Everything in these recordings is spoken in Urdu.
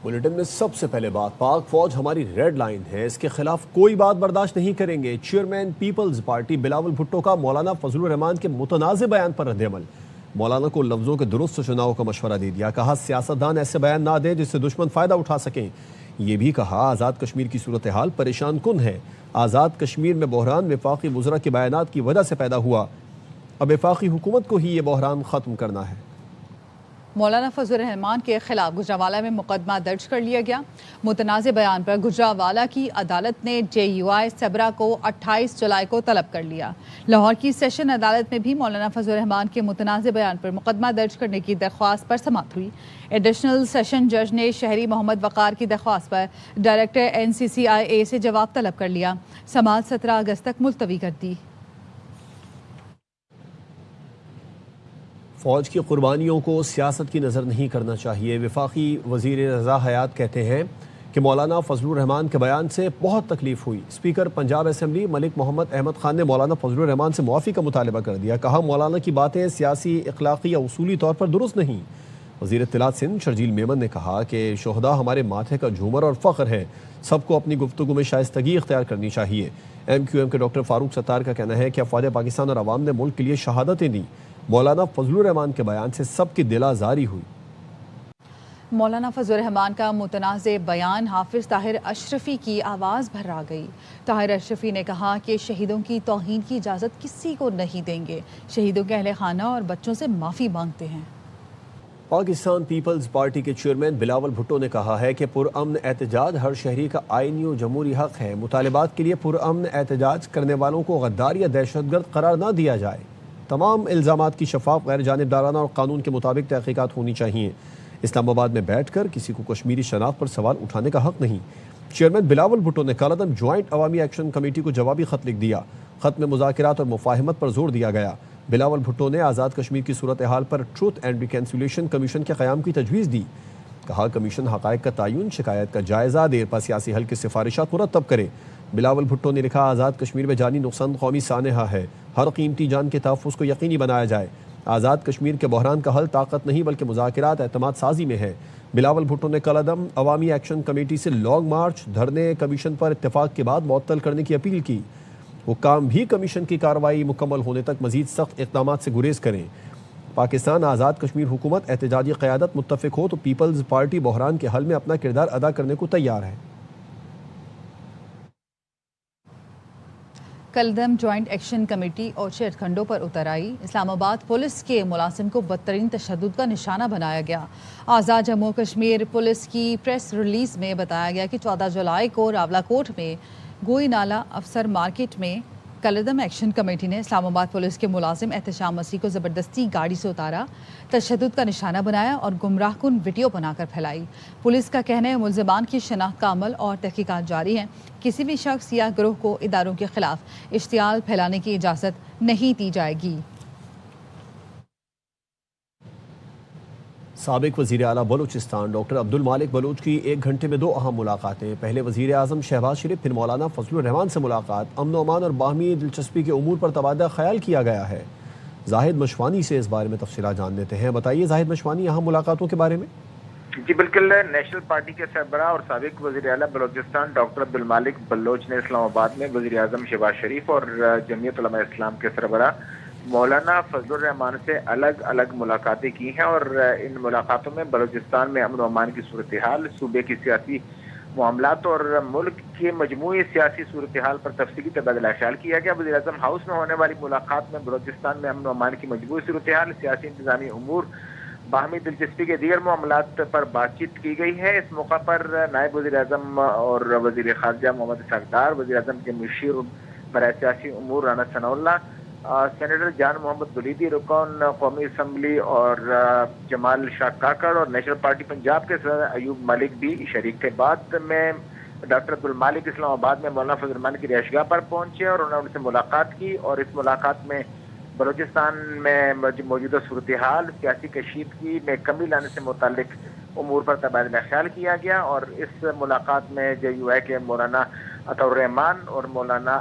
بلیٹن میں سب سے پہلے بات، پاک فوج ہماری ریڈ لائن ہے، اس کے خلاف کوئی بات برداشت نہیں کریں گے۔ چیئرمین پیپلز پارٹی بلاول بھٹو کا مولانا فضل الرحمان کے متنازع بیان پر رد عمل۔ مولانا کو لفظوں کے درست چناؤ کا مشورہ دے دیا، کہا سیاستدان ایسے بیان نہ دیں جس سے دشمن فائدہ اٹھا سکیں۔ یہ بھی کہا آزاد کشمیر کی صورتحال پریشان کن ہے، آزاد کشمیر میں بحران وفاقی وزراء کے بیانات کی وجہ سے پیدا ہوا، اب وفاقی حکومت کو ہی یہ بحران ختم کرنا ہے۔ مولانا فضل الرحمان کے خلاف گجرانوالہ میں مقدمہ درج کر لیا گیا۔ متنازع بیان پر گجرانوالہ کی عدالت نے JUI سبرا کو 28 جولائی کو طلب کر لیا۔ لاہور کی سیشن عدالت میں بھی مولانا فضل الرحمان کے متنازع بیان پر مقدمہ درج کرنے کی درخواست پر سماعت ہوئی۔ ایڈیشنل سیشن جج نے شہری محمد وقار کی درخواست پر ڈائریکٹر NCCIA سے جواب طلب کر لیا۔ سماعت 17 اگست تک ملتوی کر دی۔ فوج کی قربانیوں کو سیاست کی نظر نہیں کرنا چاہیے۔ وفاقی وزیر رضا حیات کہتے ہیں کہ مولانا فضل الرحمان کے بیان سے بہت تکلیف ہوئی۔ اسپیکر پنجاب اسمبلی ملک محمد احمد خان نے مولانا فضل الرحمان سے معافی کا مطالبہ کر دیا، کہا مولانا کی باتیں سیاسی، اخلاقی یا اصولی طور پر درست نہیں۔ وزیر اطلاعات سندھ شرجیل میمن نے کہا کہ شہداء ہمارے ماتھے کا جھومر اور فخر ہے، سب کو اپنی گفتگو میں شائستگی اختیار کرنی چاہیے۔ MQM کے ڈاکٹر فاروق ستار کا کہنا ہے کہ افواج پاکستان اور عوام نے ملک کے لیے شہادتیں دیں۔ مولانا فضل الرحمان کے بیان سے سب کی دل آزاری ہوئی۔ مولانا فضل الرحمان کا متنازع بیان حافظ طاہر اشرفی کی آواز بھر گئی۔ طاہر اشرفی نے کہا کہ شہیدوں کی توہین کی اجازت کسی کو نہیں دیں گے، شہیدوں کے اہل خانہ اور بچوں سے معافی مانگتے ہیں۔ پاکستان پیپلز پارٹی کے چیئرمین بلاول بھٹو نے کہا ہے کہ پرامن احتجاج ہر شہری کا آئینی و جمہوری حق ہے، مطالبات کے لیے پرامن احتجاج کرنے والوں کو غدار یا دہشت گرد قرار نہ دیا جائے۔ تمام الزامات کی شفاف، غیر جانبدارانہ اور قانون کے مطابق تحقیقات ہونی چاہیے۔ اسلام آباد میں بیٹھ کر کسی کو کشمیری شناخت پر سوال اٹھانے کا حق نہیں۔ چیئرمین بلاول بھٹو نے کالعدم جوائنٹ عوامی ایکشن کمیٹی کو جوابی خط لکھ دیا۔ خط میں مذاکرات اور مفاہمت پر زور دیا گیا۔ بلاول بھٹو نے آزاد کشمیر کی صورتحال پر ٹروتھ اینڈ ریکنسیلیشن کمیشن کے قیام کی تجویز دی، کہا کمیشن حقائق کا تعین، شکایت کا جائزہ، دیر پا سیاسی حل کی سفارشات مرتب کرے۔ بلاول بھٹو نے لکھا آزاد کشمیر میں جانی نقصان قومی سانحہ ہے، ہر قیمتی جان کے تحفظ کو یقینی بنایا جائے۔ آزاد کشمیر کے بحران کا حل طاقت نہیں بلکہ مذاکرات، اعتماد سازی میں ہے۔ بلاول بھٹو نے کالعدم عوامی ایکشن کمیٹی سے لانگ مارچ، دھرنے کمیشن پر اتفاق کے بعد معطل کرنے کی اپیل کی۔ حکام بھی کمیشن کی کارروائی مکمل ہونے تک مزید سخت اقدامات سے گریز کریں۔ پاکستان آزاد کشمیر حکومت احتجاجی قیادت متفق ہو تو پیپلز پارٹی بحران کے حل میں اپنا کردار ادا کرنے کو تیار ہے۔ کالعدم جوائنٹ ایکشن کمیٹی اورچھد کھنڈوں پر اتر آئی۔ اسلام آباد پولیس کے ملازم کو بدترین تشدد کا نشانہ بنایا گیا۔ آزاد جموں کشمیر پولیس کی پریس ریلیز میں بتایا گیا کہ 14 جولائی کو راولاکوٹ میں گوئی نالہ افسر مارکیٹ میں کالعدم ایکشن کمیٹی نے اسلام آباد پولیس کے ملازم احتشام مسیح کو زبردستی گاڑی سے اتارا، تشدد کا نشانہ بنایا اور گمراہ کن ویڈیو بنا کر پھیلائی۔ پولیس کا کہنا ہے ملزمان کی شناخت کا عمل اور تحقیقات جاری ہیں۔ کسی بھی شخص یا گروہ کو اداروں کے خلاف اشتعال پھیلانے کی اجازت نہیں دی جائے گی۔ سابق وزیر اعلیٰ بلوچستان ڈاکٹر عبد المالک بلوچ کی 1 گھنٹے میں 2 اہم ملاقاتیں۔ پہلے وزیر اعظم شہباز شریف، پھر مولانا فضل الرحمان سے ملاقات۔ امن و امان اور باہمی دلچسپی کے امور پر تبادلہ خیال کیا گیا ہے۔ زاہد مشوانی سے اس بارے میں تفصیلات جان لیتے ہیں۔ بتائیے زاہد مشوانی، اہم ملاقاتوں کے بارے میں۔ جی بالکل، نیشنل پارٹی کے سربراہ اور سابق وزیر اعلیٰ بلوچستان ڈاکٹر عبد المالک بلوچ نے اسلام آباد میں وزیر اعظم شہباز شریف اور جمعیت علماء اسلام کے سربراہ مولانا فضل الرحمان سے الگ الگ ملاقاتیں کی ہیں، اور ان ملاقاتوں میں بلوچستان میں امن و امان کی صورتحال، صوبے کی سیاسی معاملات اور ملک کی مجموعی سیاسی صورتحال پر تفصیلی تبادلہ خیال کیا گیا۔ وزیر اعظم ہاؤس میں ہونے والی ملاقات میں بلوچستان میں امن و امان کی مجموعی صورتحال، سیاسی انتظامی امور، باہمی دلچسپی کے دیگر معاملات پر بات چیت کی گئی ہے۔ اس موقع پر نائب وزیر اعظم اور وزیر خارجہ محمد اسحاق ڈار، وزیر اعظم کے مشیر برائے سیاسی امور رانا ثناء اللہ، سینیٹر جان محمد ولیدی رکن قومی اسمبلی اور جمال شاہ کاکڑ، اور نیشنل پارٹی پنجاب کے صدر ایوب ملک بھی شریک تھے۔ بعد میں ڈاکٹر عبد المالک اسلام آباد میں مولانا فضل الرحمان کی رہائش گاہ پر پہنچے اور انہوں نے ان سے ملاقات کی، اور اس ملاقات میں بلوچستان میں موجودہ صورتحال، سیاسی کشیدگی میں کمی لانے سے متعلق امور پر تبادلہ خیال کیا گیا، اور اس ملاقات میں JUI کے مولانا عطاء الرحمان اور مولانا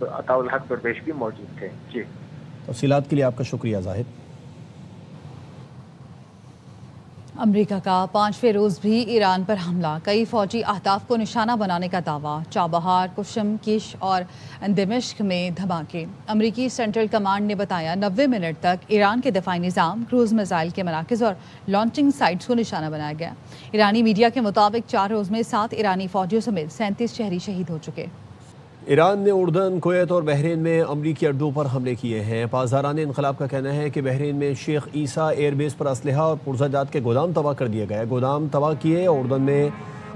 عطاء الحق درویش بھی موجود تھے۔ جی، تفصیلات کے لیے آپ کا شکریہ زاہد۔ امریکہ کا 5ویں روز بھی ایران پر حملہ، کئی فوجی اہداف کو نشانہ بنانے کا دعویٰ، چابہار، کشم، کش اور دمشق میں دھماکے۔ امریکی سینٹرل کمانڈ نے بتایا 90 منٹ تک ایران کے دفاعی نظام، کروز میزائل کے مراکز اور لانچنگ سائٹس کو نشانہ بنایا گیا۔ ایرانی میڈیا کے مطابق 4 روز میں 7 ایرانی فوجیوں سمیت 37 شہری شہید ہو چکے۔ ایران نے اردن، کویت اور بحرین میں امریکی اڈوں پر حملے کیے ہیں۔ پاسداران انقلاب کا کہنا ہے کہ بحرین میں شیخ عیسیٰ ایئر بیس پر اسلحہ اور پرزہ جات کے گودام تباہ کر دیے گئے، گودام تباہ کیے۔ اردن میں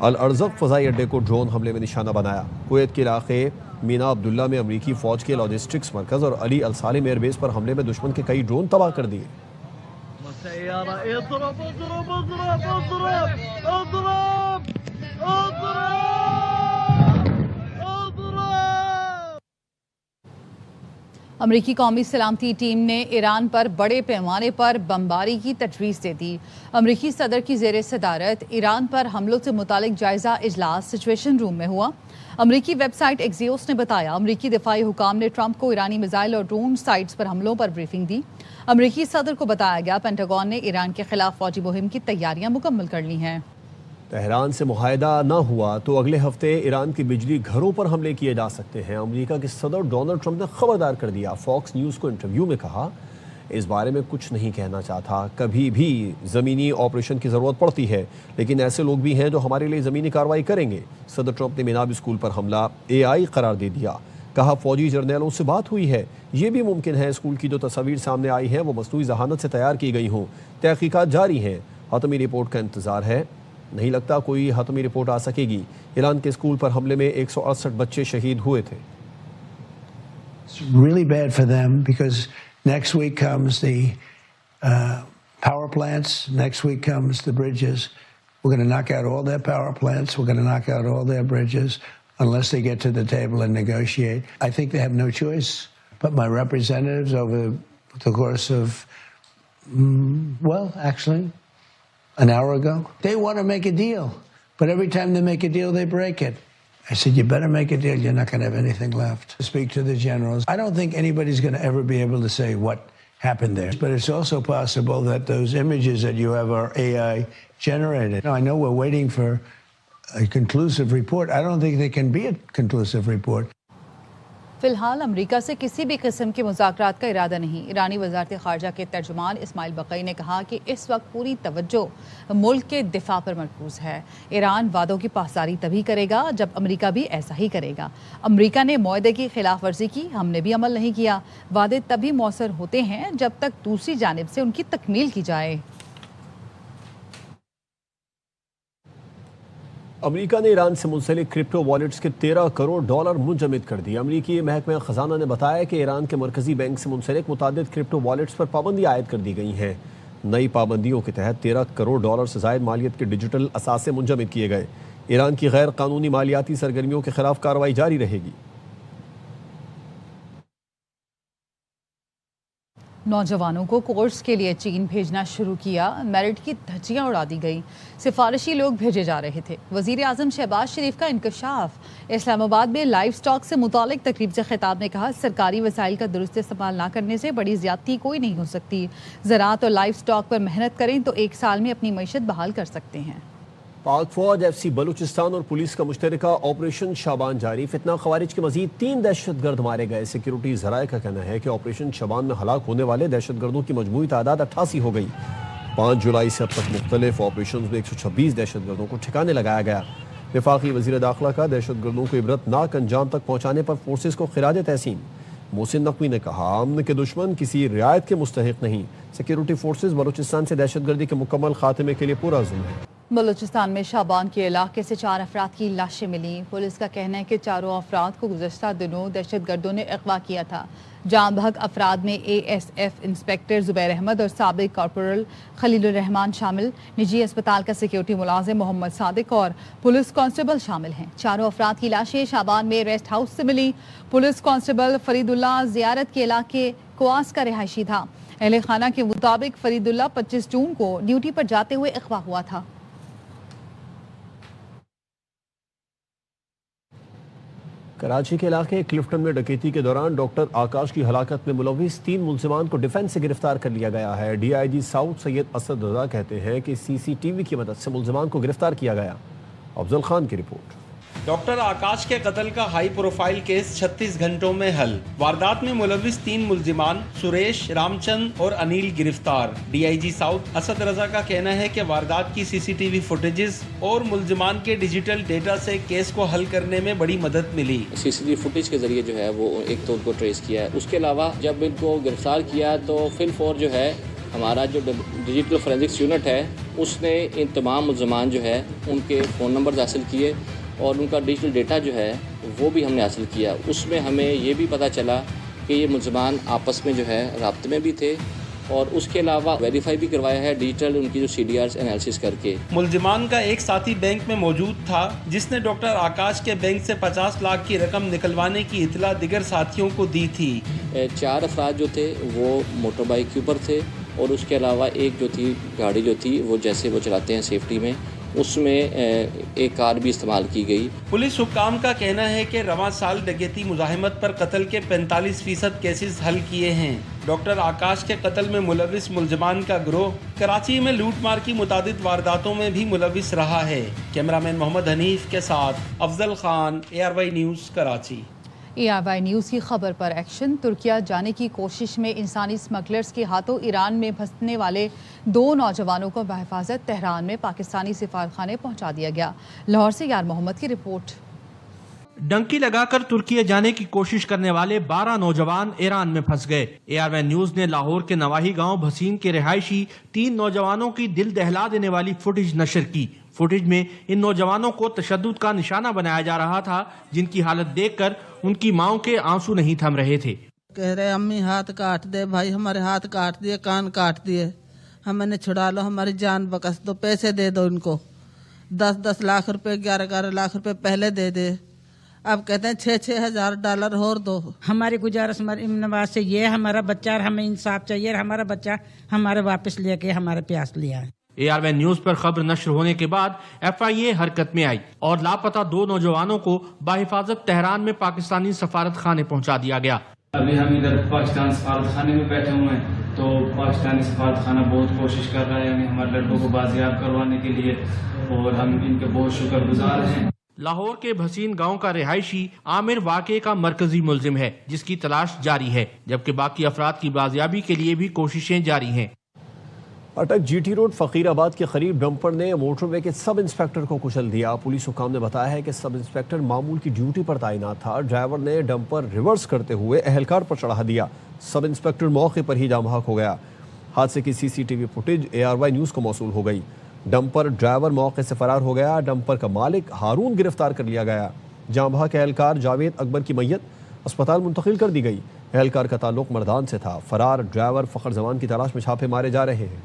الارزق فضائی اڈے کو ڈرون حملے میں نشانہ بنایا۔ کویت کے علاقے مینا عبداللہ میں امریکی فوج کے لاجسٹکس مرکز اور علی السالم ایئر بیس پر حملے میں دشمن کے کئی ڈرون تباہ کر دیے۔ امریکی قومی سلامتی ٹیم نے ایران پر بڑے پیمانے پر بمباری کی تجویز دے دی۔ امریکی صدر کی زیر صدارت ایران پر حملوں سے متعلق جائزہ اجلاس سچویشن روم میں ہوا۔ امریکی ویب سائٹ ایکزیوس نے بتایا امریکی دفاعی حکام نے ٹرمپ کو ایرانی میزائل اور ڈرون سائٹس پر حملوں پر بریفنگ دی۔ امریکی صدر کو بتایا گیا پینٹاگون نے ایران کے خلاف فوجی مہم کی تیاریاں مکمل کر لی ہیں۔ تہران سے معاہدہ نہ ہوا تو اگلے ہفتے ایران کی بجلی گھروں پر حملے کیے جا سکتے ہیں۔ امریکہ کے صدر ڈونلڈ ٹرمپ نے خبردار کر دیا۔ فاکس نیوز کو انٹرویو میں کہا اس بارے میں کچھ نہیں کہنا چاہتا، کبھی بھی زمینی آپریشن کی ضرورت پڑتی ہے، لیکن ایسے لوگ بھی ہیں جو ہمارے لیے زمینی کارروائی کریں گے۔ صدر ٹرمپ نے میناب اسکول پر حملہ AI قرار دے دیا، کہا فوجی جرنیلوں سے بات ہوئی ہے، یہ بھی ممکن ہے اسکول کی جو تصاویر سامنے آئی ہیں وہ مصنوعی ذہانت سے تیار کی گئی ہوں۔ تحقیقات جاری ہیں، حتمی رپورٹ کا انتظار ہے، نہیں لگتا کوئی حتمی رپورٹ آ سکے گی۔ ایران کے اسکول پر حملے میں 168 بچے شہید ہوئے تھے۔ It's really bad for them because next week comes the power plants, next week comes the bridges. We're going to knock out all their power plants, we're going to knock out all their bridges unless they get to the table and negotiate. I think they have no choice, but my representatives over the course of, actually, an hour ago, they want to make a deal, but every time they make a deal, they break it. I said, you better make a deal, you're not going to have anything left. Speak to the generals. I don't think anybody's going to ever be able to say what happened there, but it's also possible that those images that you have are AI generated. Now, I know we're waiting for a conclusive report. I don't think there can be a conclusive report. فی الحال امریکہ سے کسی بھی قسم کے مذاکرات کا ارادہ نہیں۔ ایرانی وزارت خارجہ کے ترجمان اسماعیل بقئی نے کہا کہ اس وقت پوری توجہ ملک کے دفاع پر مرکوز ہے۔ ایران وعدوں کی پاسداری تبھی کرے گا جب امریکہ بھی ایسا ہی کرے گا۔ امریکہ نے معاہدے کی خلاف ورزی کی، ہم نے بھی عمل نہیں کیا۔ وعدے تبھی مؤثر ہوتے ہیں جب تک دوسری جانب سے ان کی تکمیل کی جائے۔ امریکہ نے ایران سے منسلک کرپٹو والیٹس کے $13 کروڑ منجمد کر دی۔ امریکی محکمہ خزانہ نے بتایا کہ ایران کے مرکزی بینک سے منسلک متعدد کرپٹو والیٹس پر پابندی عائد کر دی گئی ہیں۔ نئی پابندیوں کے تحت $13 کروڑ سے زائد مالیت کے ڈیجیٹل اثاثے منجمد کیے گئے۔ ایران کی غیر قانونی مالیاتی سرگرمیوں کے خلاف کارروائی جاری رہے گی۔ نوجوانوں کو کورس کے لیے چین بھیجنا شروع کیا، میرٹ کی دھجیاں اڑا دی گئی، سفارشی لوگ بھیجے جا رہے تھے۔ وزیر اعظم شہباز شریف کا انکشاف۔ اسلام آباد میں لائف سٹاک سے متعلق تقریب سے خطاب نے کہا سرکاری وسائل کا درست استعمال نہ کرنے سے بڑی زیادتی کوئی نہیں ہو سکتی۔ زراعت اور لائف سٹاک پر محنت کریں تو 1 سال میں اپنی معیشت بحال کر سکتے ہیں۔ پاک فوج، FC بلوچستان اور پولیس کا مشترکہ آپریشن شابان جاری۔ فتنہ خوارج کے مزید 3 دہشت گرد مارے گئے۔ سیکیورٹی ذرائع کا کہنا ہے کہ آپریشن شابان میں ہلاک ہونے والے دہشت گردوں کی مجموعی تعداد 88 ہو گئی۔ 5 جولائی سے اب تک مختلف آپریشنز میں 126 دہشت گردوں کو ٹھکانے لگایا گیا۔ وفاقی وزیر داخلہ کا دہشت گردوں کو عبرتناک انجام تک پہنچانے پر فورسز کو خراج تحسین۔ محسن نقوی نے کہا امن کے دشمن کسی رعایت کے مستحق نہیں۔ سیکیورٹی فورسز بلوچستان سے دہشت گردی کے مکمل خاتمے کے لیے پورا عزم ہے۔ بلوچستان میں شابان کے علاقے سے 4 افراد کی لاشیں ملیں۔ پولیس کا کہنا ہے کہ چاروں افراد کو گزشتہ دنوں دہشت گردوں نے اغوا کیا تھا۔ جاں بحق افراد میں ASF انسپیکٹر زبیر احمد اور سابق کارپورل خلیل الرحمان شامل، نجی اسپتال کا سیکیورٹی ملازم محمد صادق اور پولیس کانسٹیبل شامل ہیں۔ چاروں افراد کی لاشیں شابان میں ریسٹ ہاؤس سے ملی۔ پولیس کانسٹیبل فرید اللہ زیارت کے علاقے کواس کا رہائشی تھا۔ اہل خانہ کے مطابق فرید اللہ 25 جون کو ڈیوٹی پر جاتے ہوئے اغوا ہوا تھا۔ کراچی کے علاقے کلفٹن میں ڈکیتی کے دوران ڈاکٹر آکاش کی ہلاکت میں ملوث 3 ملزمان کو ڈیفنس سے گرفتار کر لیا گیا ہے۔ ڈی آئی جی ساؤتھ سید اسد رضا کہتے ہیں کہ سی سی ٹی وی کی مدد سے ملزمان کو گرفتار کیا گیا۔ افضل خان کی رپورٹ۔ ڈاکٹر آکاش کے قتل کا ہائی پروفائل کیس 36 گھنٹوں میں حل۔ واردات میں ملوث 3 ملزمان سریش، رام چند اور انیل گرفتار۔ D I G south Asad Raza کا کہنا ہے کہ واردات کی سی سی ٹی وی فوٹیجز اور ملزمان کے ڈیجیٹل ڈیٹا سے کیس کو حل کرنے میں بڑی مدد ملی۔ سی سی ٹی وی فوٹیج کے ذریعے جو ہے وہ ایک تو ان کو ٹریس کیا ہے، اس کے علاوہ جب ان کو گرفتار کیا تو فل فور جو ہے ہمارا جو ڈیجیٹل فورینزکس یونٹ ہے اس نے ان تمام ملزمان جو ہے ان کے فون نمبرز حاصل کیے اور ان کا ڈیجیٹل ڈیٹا جو ہے وہ بھی ہم نے حاصل کیا۔ اس میں ہمیں یہ بھی پتہ چلا کہ یہ ملزمان آپس میں جو ہے رابطے میں بھی تھے اور اس کے علاوہ ویریفائی بھی کروایا ہے ڈیجیٹل ان کی جو سی ڈی آرز انالیسس کر کے۔ ملزمان کا ایک ساتھی بینک میں موجود تھا جس نے ڈاکٹر آکاش کے بینک سے 50 لاکھ کی رقم نکلوانے کی اطلاع دیگر ساتھیوں کو دی تھی۔ 4 افراد جو تھے وہ موٹر بائک کے اوپر تھے اور اس کے علاوہ ایک جو تھی گاڑی جو تھی وہ جیسے وہ چلاتے ہیں سیفٹی میں، اس میں ایک کار بھی استعمال کی گئی۔ پولیس حکام کا کہنا ہے کہ رواں سال ڈکیتی مزاحمت پر قتل کے 45% کیسز حل کیے ہیں۔ ڈاکٹر آکاش کے قتل میں ملوث ملزمان کا گروہ کراچی میں لوٹ مار کی متعدد وارداتوں میں بھی ملوث رہا ہے۔ کیمرہ مین محمد حنیف کے ساتھ Afzal Khan, ARY news Karachi. ARY news کی خبر پر ایکشن۔ ترکیہ جانے کی کوشش میں انسانی اسمگلرز کے ہاتھوں ایران میں پھنسنے والے 2 نوجوانوں کو بحفاظت تہران میں پاکستانی سفارتخانے پہنچا دیا گیا۔ لاہور سے یار محمد کی رپورٹ۔ ڈنکی لگا کر ترکیہ جانے کی کوشش کرنے والے 12 نوجوان ایران میں پھنس گئے۔ ARY نیوز نے لاہور کے نواحی گاؤں بھسین کے رہائشی 3 نوجوانوں کی دل دہلا دینے والی فوٹیج نشر کی۔ فوٹیج میں ان نوجوانوں کو تشدد کا نشانہ بنایا جا رہا تھا، جن کی حالت دیکھ کر ان کی ماؤں کے آنسو نہیں تھم رہے تھے۔ کہہ رہے امی ہاتھ کاٹ دے، بھائی ہمارے ہاتھ کاٹ دیے، کان کاٹ دیے، ہمیں نے چھڑا لو، ہماری جان بکس دو، پیسے دے دو ان کو، 10 لاکھ روپے 11 لاکھ روپے پہلے دے دے، اب کہتے ہیں 6 ہزار ڈالر اور دو۔ ہماری گزارش نواز سے یہ ہمارا بچہ اور ہمیں انصاف چاہیے اور ہمارا بچہ ہمارے واپس لے کے ہمارے پیاس لیا ہے۔ ARY نیوز پر خبر نشر ہونے کے بعد FIA حرکت میں آئی اور لاپتہ 2 نوجوانوں کو بحفاظت تہران میں پاکستانی سفارت خانے پہنچا دیا گیا۔ ابھی ہم ادھر پاکستان سفارت خانے میں بیٹھے ہوئے ہیں تو پاکستانی سفارت خانہ بہت کوشش کر رہا ہے یعنی ہمارے لڑکوں کو بازیاب کروانے کے لیے اور ہم ان کے بہت شکر گزار ہیں۔ لاہور کے بھسین گاؤں کا رہائشی عامر واقعے کا مرکزی ملزم ہے، جس کی تلاش جاری ہے، جبکہ باقی افراد کی بازیابی کے لیے بھی کوششیں جاری ہیں۔ اٹک جی ٹی روڈ فقیر آباد کے قریب ڈمپر نے موٹر وے کے سب انسپیکٹر کو کچل دیا۔ پولیس حکام نے بتایا ہے کہ سب انسپیکٹر معمول کی ڈیوٹی پر تعینات تھا۔ ڈرائیور نے ڈمپر ریورس کرتے ہوئے اہلکار پر چڑھا دیا۔ سب انسپیکٹر موقع پر ہی جام بحق ہو گیا۔ حادثے کی C C T V footage ARY news کو موصول ہو گئی۔ ڈمپر ڈرائیور موقع سے فرار ہو گیا۔ ڈمپر کا مالک ہارون گرفتار کر لیا گیا۔ جام بحق اہلکار جاوید اکبر کی میت اسپتال منتقل کر دی گئی۔ اہلکار کا تعلق مردان سے تھا۔ فرار ڈرائیور فخر زمان کی تلاش میں چھاپے مارے جا رہے ہیں۔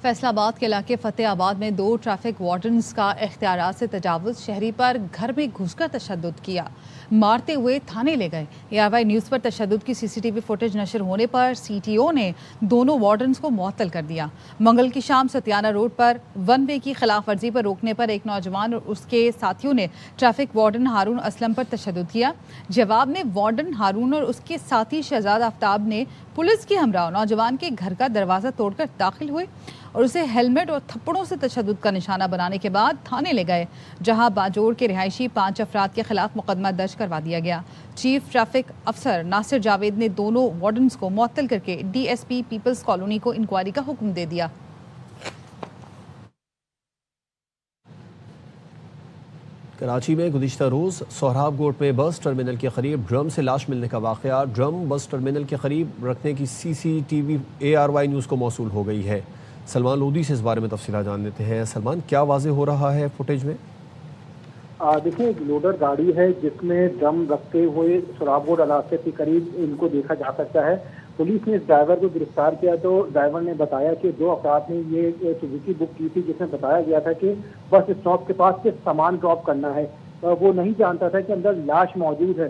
فیصل آباد کے علاقے فتح آباد میں 2 ٹریفک وارڈنز کا اختیارات سے تجاوز، شہری پر گھر میں گھس کر تشدد کیا، مارتے ہوئے تھانے لے گئے۔ ARY نیوز پر تشدد کی C C T V footage نشر ہونے پر CTO نے دونوں وارڈنز کو معطل کر دیا۔ منگل کی شام ستیانہ روڈ پر 1 وے کی خلاف ورزی پر روکنے پر ایک نوجوان اور اس کے ساتھیوں نے ٹریفک وارڈن ہارون اسلم پر تشدد کیا۔ جواب میں وارڈن ہارون اور اس کے ساتھی شہزاد آفتاب نے پولیس کے ہمراہ نوجوان کے گھر کا دروازہ توڑ کر داخل ہوئے اور اسے ہیلمٹ اور تھپڑوں سے تشدد کا نشانہ بنانے کے بعد تھانے لے گئے، جہاں باجوڑ کے رہائشی 5 افراد کے خلاف مقدمہ درج کروا دیا گیا۔ چیف ٹریفک افسر ناصر جاوید نے دونوں وارڈنز کو معطل کر کے DSP پیپلز کالونی کو انکوائری کا حکم دے دیا۔ کراچی میں گزشتہ روز سہراب گوٹ میں بس ٹرمینل کے قریب ڈرم سے لاش ملنے کا واقعہ، ڈرم بس ٹرمینل کے قریب رکھنے کی C C T V ARY news کو موصول ہو گئی ہے۔ سلمان لودھی سے اس بارے میں تفصیلات جان لیتے ہیں۔ سلمان، کیا واضح ہو رہا ہے فوٹیج میں؟ دیکھیں، ایک لوڈر گاڑی ہے جس میں ڈرم رکھتے ہوئے سہراب گوٹ علاقے کے قریب ان کو دیکھا جا سکتا ہے۔ پولیس نے اس ڈرائیور کو گرفتار کیا تو ڈرائیور نے بتایا کہ 2 افراد نے یہ سوزوکی بک کی تھی جس میں بتایا گیا تھا کہ بس اسٹاپ کے پاس صرف سامان ڈراپ کرنا ہے۔ وہ نہیں جانتا تھا کہ اندر لاش موجود ہے۔